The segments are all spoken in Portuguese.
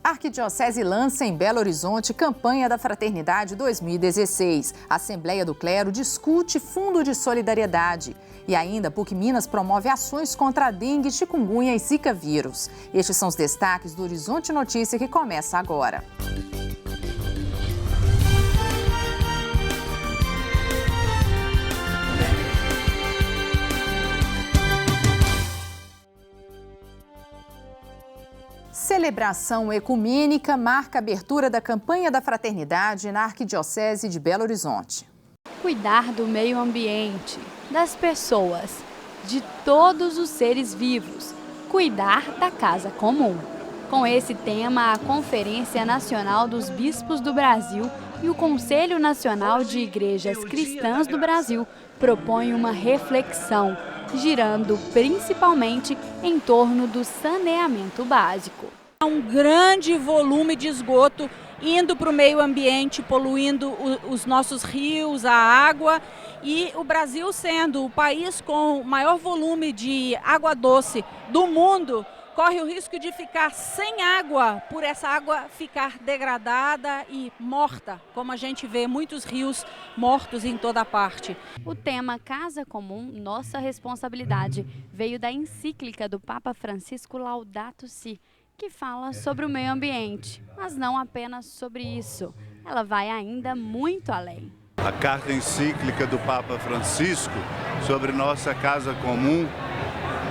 A Arquidiocese lança em Belo Horizonte campanha da Fraternidade 2016. A Assembleia do Clero discute fundo de solidariedade. E ainda, PUC Minas promove ações contra a dengue, chikungunya e zika vírus. Estes são os destaques do Horizonte Notícia que começa agora. Celebração ecumênica marca a abertura da campanha da Fraternidade na Arquidiocese de Belo Horizonte. Cuidar do meio ambiente, das pessoas, de todos os seres vivos. Cuidar da casa comum. Com esse tema, a Conferência Nacional dos Bispos do Brasil e o Conselho Nacional de Igrejas Cristãs do Brasil propõem uma reflexão, girando principalmente em torno do saneamento básico. Há um grande volume de esgoto indo para o meio ambiente, poluindo os nossos rios, a água, e o Brasil sendo o país com maior volume de água doce do mundo, corre o risco de ficar sem água, por essa água ficar degradada e morta, como a gente vê muitos rios mortos em toda parte. O tema Casa Comum, Nossa Responsabilidade, veio da encíclica do Papa Francisco Laudato Si, que fala sobre o meio ambiente, mas não apenas sobre isso. Ela vai ainda muito além. A carta encíclica do Papa Francisco sobre nossa casa comum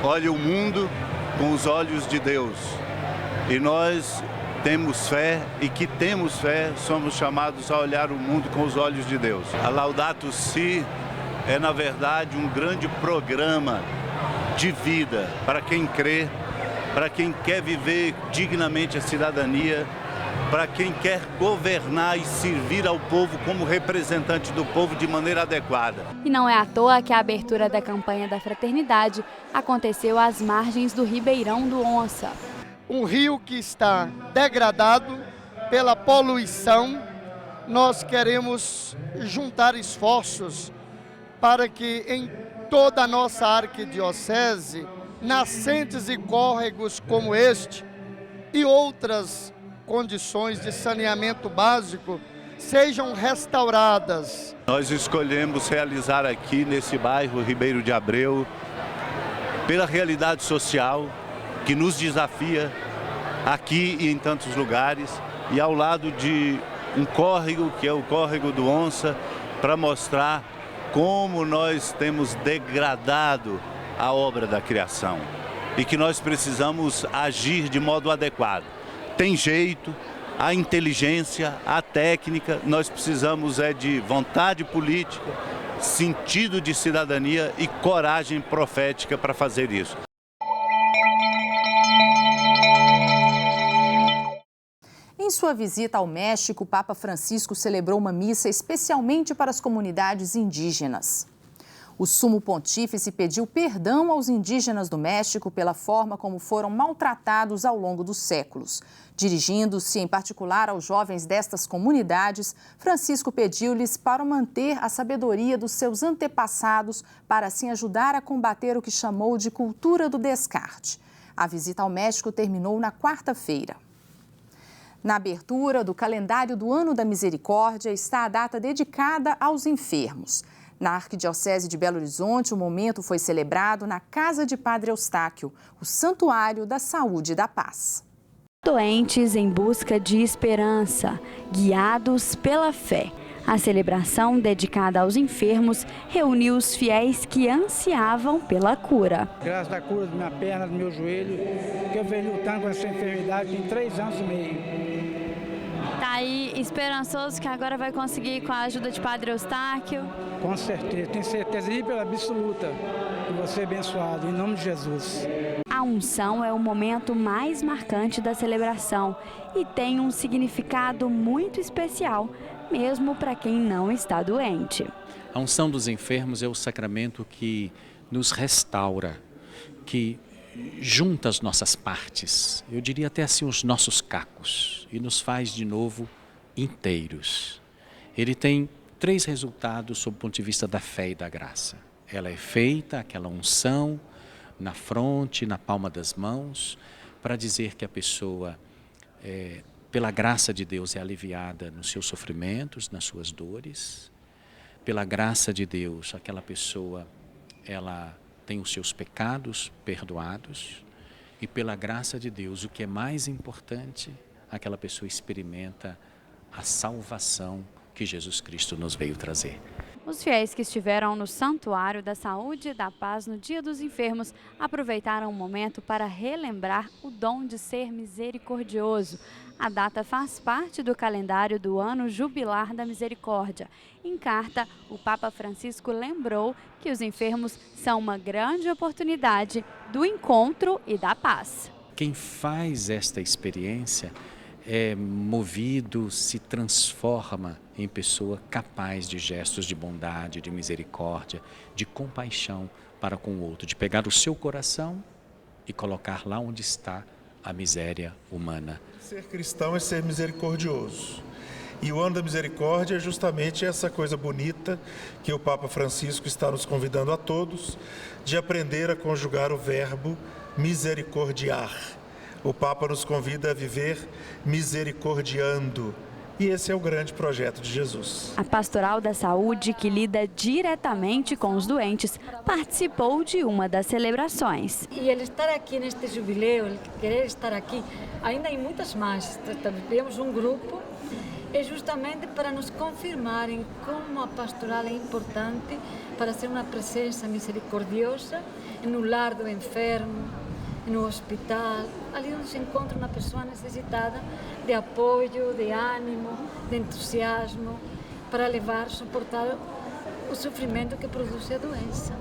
olha o mundo com os olhos de Deus. E nós temos fé, e que temos fé, somos chamados a olhar o mundo com os olhos de Deus. A Laudato Si é, na verdade, um grande programa de vida para quem crê, para quem quer viver dignamente a cidadania, para quem quer governar e servir ao povo como representante do povo de maneira adequada. E não é à toa que a abertura da campanha da Fraternidade aconteceu às margens do Ribeirão do Onça. Um rio que está degradado pela poluição. Nós queremos juntar esforços para que em toda a nossa arquidiocese, nascentes e córregos como este e outras condições de saneamento básico sejam restauradas. Nós escolhemos realizar aqui nesse bairro Ribeiro de Abreu, pela realidade social que nos desafia aqui e em tantos lugares, e ao lado de um córrego que é o Córrego do Onça, para mostrar como nós temos degradado a obra da criação e que nós precisamos agir de modo adequado. Tem jeito, a inteligência, a técnica, nós precisamos de vontade política, sentido de cidadania e coragem profética para fazer isso. Em sua visita ao México, o Papa Francisco celebrou uma missa especialmente para as comunidades indígenas. O Sumo Pontífice pediu perdão aos indígenas do México pela forma como foram maltratados ao longo dos séculos. Dirigindo-se, em particular, aos jovens destas comunidades, Francisco pediu-lhes para manter a sabedoria dos seus antepassados para assim ajudar a combater o que chamou de cultura do descarte. A visita ao México terminou na quarta-feira. Na abertura do calendário do Ano da Misericórdia está a data dedicada aos enfermos. Na Arquidiocese de Belo Horizonte, o momento foi celebrado na Casa de Padre Eustáquio, o Santuário da Saúde e da Paz. Doentes em busca de esperança, guiados pela fé. A celebração dedicada aos enfermos reuniu os fiéis que ansiavam pela cura. Graças à cura da minha perna, do meu joelho, que eu venho lutando com essa enfermidade em 3 anos e meio. Está aí esperançoso que agora vai conseguir com a ajuda de Padre Eustáquio? Com certeza, tenho certeza e pela absoluta que vou ser abençoado, em nome de Jesus. A unção é o momento mais marcante da celebração e tem um significado muito especial, mesmo para quem não está doente. A unção dos enfermos é o sacramento que nos restaura, que junta as nossas partes, eu diria até assim os nossos cacos, e nos faz de novo inteiros. Ele tem 3 resultados sob o ponto de vista da fé e da graça. Ela é feita, aquela unção, na fronte, na palma das mãos, para dizer que a pessoa pela graça de Deus, é aliviada nos seus sofrimentos, nas suas dores. Pela graça de Deus, aquela pessoa, ela tem os seus pecados perdoados. E pela graça de Deus, o que é mais importante, aquela pessoa experimenta a salvação que Jesus Cristo nos veio trazer. Os fiéis que estiveram no Santuário da Saúde e da Paz no Dia dos Enfermos aproveitaram o momento para relembrar o dom de ser misericordioso. A data faz parte do calendário do Ano Jubilar da Misericórdia. Em carta, o Papa Francisco lembrou que os enfermos são uma grande oportunidade do encontro e da paz. Quem faz esta experiência é movido, se transforma em pessoa capaz de gestos de bondade, de misericórdia, de compaixão para com o outro, de pegar o seu coração e colocar lá onde está a miséria humana. Ser cristão é ser misericordioso. E o ano da misericórdia é justamente essa coisa bonita que o Papa Francisco está nos convidando a todos de aprender a conjugar o verbo misericordiar. O Papa nos convida a viver misericordiando. E esse é o grande projeto de Jesus. A Pastoral da Saúde, que lida diretamente com os doentes, participou de uma das celebrações. E ele estar aqui neste jubileu, ele querer estar aqui, ainda em muitas mais, temos um grupo, é justamente para nos confirmarem como a pastoral é importante para ser uma presença misericordiosa no lar do enfermo, no hospital, ali onde se encontra uma pessoa necessitada de apoio, de ânimo, de entusiasmo, para levar, suportar o sofrimento que produz a doença.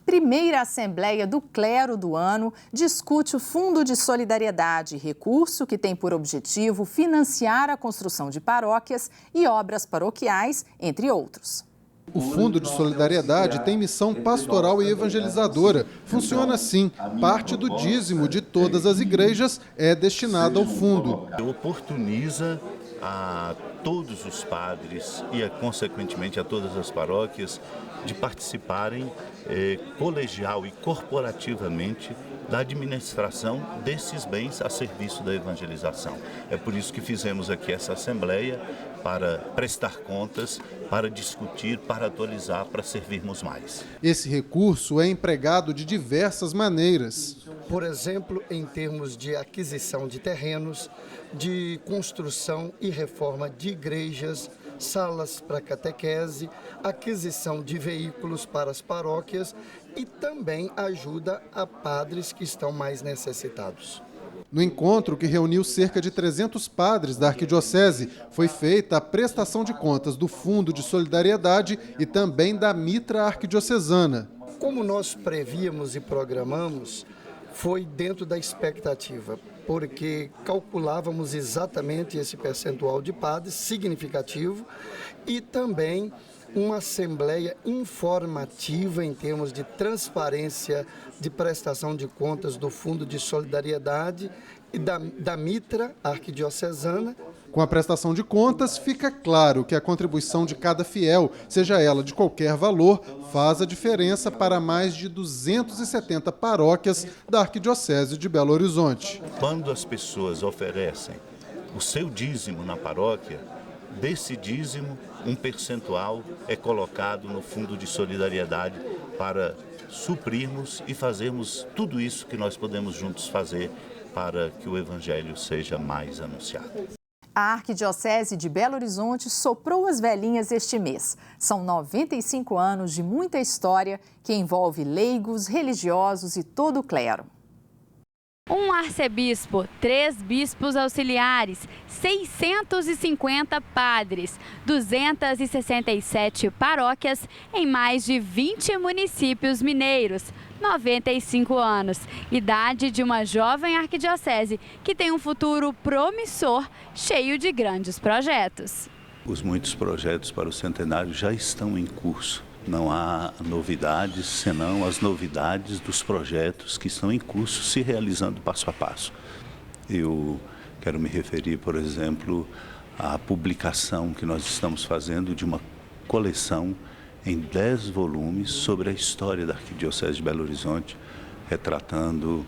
Primeira Assembleia do Clero do ano discute o Fundo de Solidariedade, recurso que tem por objetivo financiar a construção de paróquias e obras paroquiais, entre outros. O Fundo de Solidariedade tem missão pastoral e evangelizadora. Funciona assim: parte do dízimo de todas as igrejas é destinado ao fundo. Oportuniza a todos os padres e, consequentemente, a todas as paróquias de participarem colegial e corporativamente da administração desses bens a serviço da evangelização. É por isso que fizemos aqui essa assembleia, para prestar contas, para discutir, para atualizar, para servirmos mais. Esse recurso é empregado de diversas maneiras. Por exemplo, em termos de aquisição de terrenos, de construção e reforma de igrejas, salas para catequese, aquisição de veículos para as paróquias e também ajuda a padres que estão mais necessitados. No encontro, que reuniu cerca de 300 padres da Arquidiocese, foi feita a prestação de contas do Fundo de Solidariedade e também da Mitra Arquidiocesana. Como nós prevíamos e programamos, foi dentro da expectativa, porque calculávamos exatamente esse percentual de padres significativo e também uma assembleia informativa em termos de transparência de prestação de contas do Fundo de Solidariedade e da Mitra Arquidiocesana. Com a prestação de contas, fica claro que a contribuição de cada fiel, seja ela de qualquer valor, faz a diferença para mais de 270 paróquias da Arquidiocese de Belo Horizonte. Quando as pessoas oferecem o seu dízimo na paróquia, desse dízimo, um percentual é colocado no Fundo de Solidariedade para suprirmos e fazermos tudo isso que nós podemos juntos fazer para que o Evangelho seja mais anunciado. A Arquidiocese de Belo Horizonte soprou as velhinhas este mês. São 95 anos de muita história que envolve leigos, religiosos e todo o clero. Um arcebispo, 3 bispos auxiliares, 650 padres, 267 paróquias em mais de 20 municípios mineiros, 95 anos, idade de uma jovem arquidiocese que tem um futuro promissor, cheio de grandes projetos. Os muitos projetos para o centenário já estão em curso. Não há novidades, senão as novidades dos projetos que estão em curso se realizando passo a passo. Eu quero me referir, por exemplo, à publicação que nós estamos fazendo de uma coleção em 10 volumes sobre a história da Arquidiocese de Belo Horizonte, retratando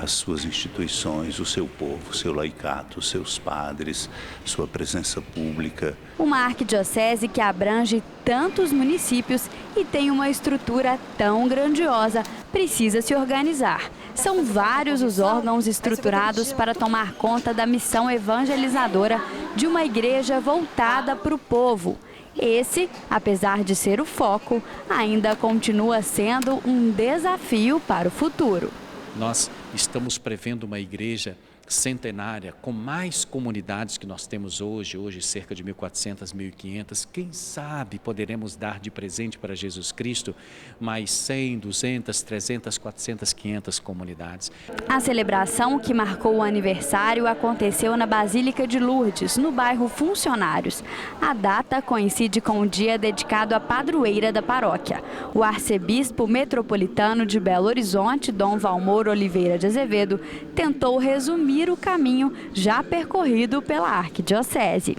as suas instituições, o seu povo, o seu laicato, os seus padres, sua presença pública. Uma arquidiocese que abrange tantos municípios e tem uma estrutura tão grandiosa precisa se organizar. São vários os órgãos estruturados para tomar conta da missão evangelizadora de uma igreja voltada para o povo. Esse, apesar de ser o foco, ainda continua sendo um desafio para o futuro. Nós estamos prevendo uma igreja centenária com mais comunidades que nós temos hoje cerca de 1.400, 1.500. Quem sabe poderemos dar de presente para Jesus Cristo mais 100, 200, 300, 400, 500 comunidades. A celebração que marcou o aniversário aconteceu na Basílica de Lourdes, no bairro Funcionários. A data coincide com o dia dedicado à padroeira da paróquia. O arcebispo metropolitano de Belo Horizonte, Dom Valmor Oliveira de Azevedo, tentou resumir o caminho já percorrido pela arquidiocese.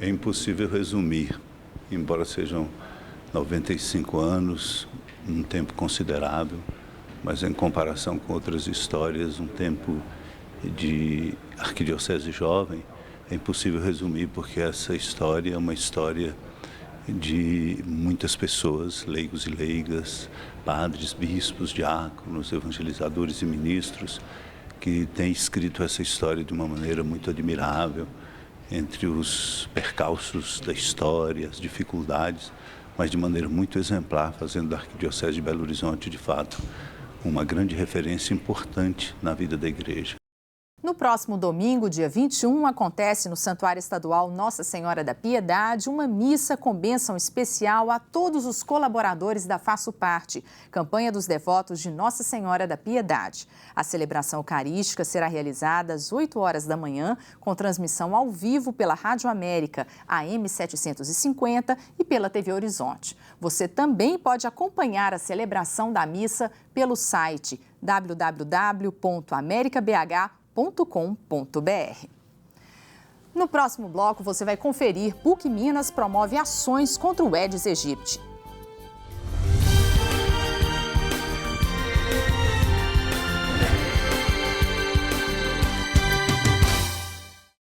É impossível resumir, embora sejam 95 anos, um tempo considerável, mas em comparação com outras histórias, um tempo de arquidiocese jovem, é impossível resumir porque essa história é uma história de muitas pessoas, leigos e leigas, padres, bispos, diáconos, evangelizadores e ministros, que tem escrito essa história de uma maneira muito admirável, entre os percalços da história, as dificuldades, mas de maneira muito exemplar, fazendo da Arquidiocese de Belo Horizonte, de fato, uma grande referência importante na vida da igreja. No próximo domingo, dia 21, acontece no Santuário Estadual Nossa Senhora da Piedade uma missa com bênção especial a todos os colaboradores da Faço Parte, campanha dos devotos de Nossa Senhora da Piedade. A celebração eucarística será realizada às 8 horas da manhã, com transmissão ao vivo pela Rádio América, AM 750 e pela TV Horizonte. Você também pode acompanhar a celebração da missa pelo site www.americabh.com.br. No próximo bloco, você vai conferir: PUC Minas promove ações contra o Aedes aegypti.